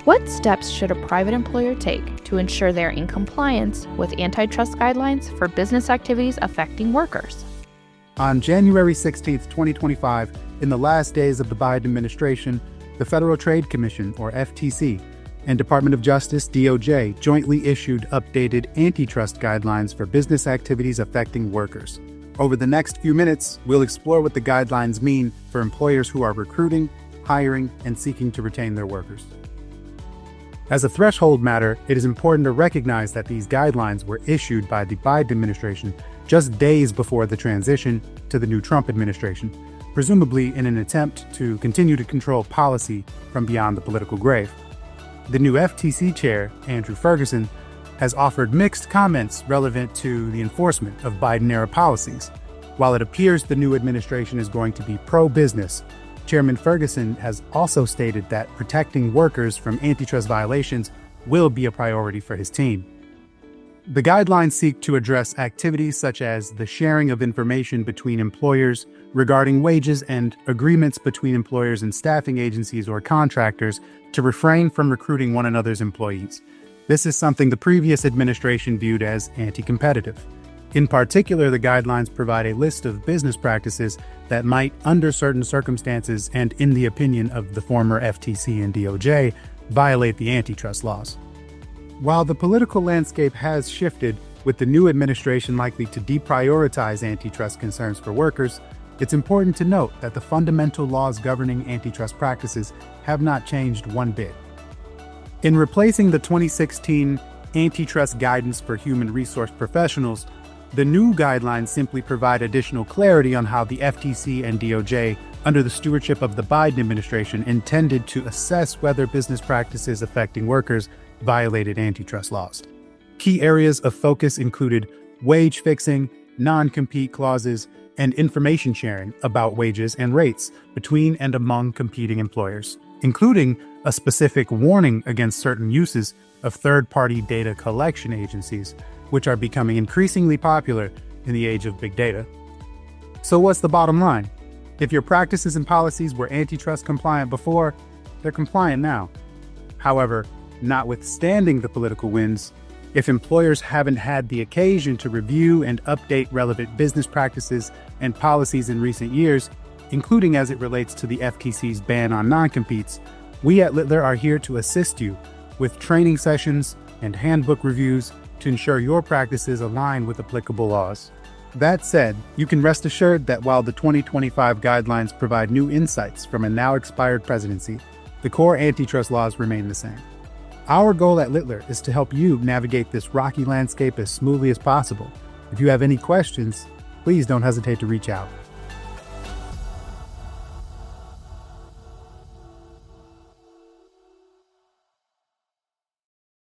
What steps should a private employer take to ensure they're in compliance with antitrust guidelines for business activities affecting workers? On January 16, 2025, in the last days of the Biden administration, the Federal Trade Commission, or FTC, and Department of Justice, DOJ, jointly issued updated antitrust guidelines for business activities affecting workers. Over the next few minutes, we'll explore what the guidelines mean for employers who are recruiting, hiring, and seeking to retain their workers. As a threshold matter, it is important to recognize that these guidelines were issued by the Biden administration just days before the transition to the new Trump administration, presumably in an attempt to continue to control policy from beyond the political grave. The new FTC chair, Andrew Ferguson, has offered mixed comments relevant to the enforcement of Biden-era policies. While it appears the new administration is going to be pro-business, Chairman Ferguson has also stated that protecting workers from antitrust violations will be a priority for his team. The guidelines seek to address activities such as the sharing of information between employers regarding wages and agreements between employers and staffing agencies or contractors to refrain from recruiting one another's employees. This is something the previous administration viewed as anti-competitive. In particular, the guidelines provide a list of business practices that might, under certain circumstances and in the opinion of the former FTC and DOJ, violate the antitrust laws. While the political landscape has shifted, with the new administration likely to deprioritize antitrust concerns for workers, it's important to note that the fundamental laws governing antitrust practices have not changed one bit. In replacing the 2016 Antitrust Guidance for Human Resource Professionals, the new guidelines simply provide additional clarity on how the FTC and DOJ, under the stewardship of the Biden administration, intended to assess whether business practices affecting workers violated antitrust laws. Key areas of focus included wage fixing, non-compete clauses, and information sharing about wages and rates between and among competing employers, including a specific warning against certain uses of third-party data collection agencies, which are becoming increasingly popular in the age of big data. So what's the bottom line? If your practices and policies were antitrust compliant before, they're compliant now. However, notwithstanding the political winds, if employers haven't had the occasion to review and update relevant business practices and policies in recent years, including as it relates to the FTC's ban on non-competes, we at Littler are here to assist you with training sessions and handbook reviews to ensure your practices align with applicable laws. That said, you can rest assured that while the 2025 guidelines provide new insights from a now expired presidency, the core antitrust laws remain the same. Our goal at Littler is to help you navigate this rocky landscape as smoothly as possible. If you have any questions, please don't hesitate to reach out.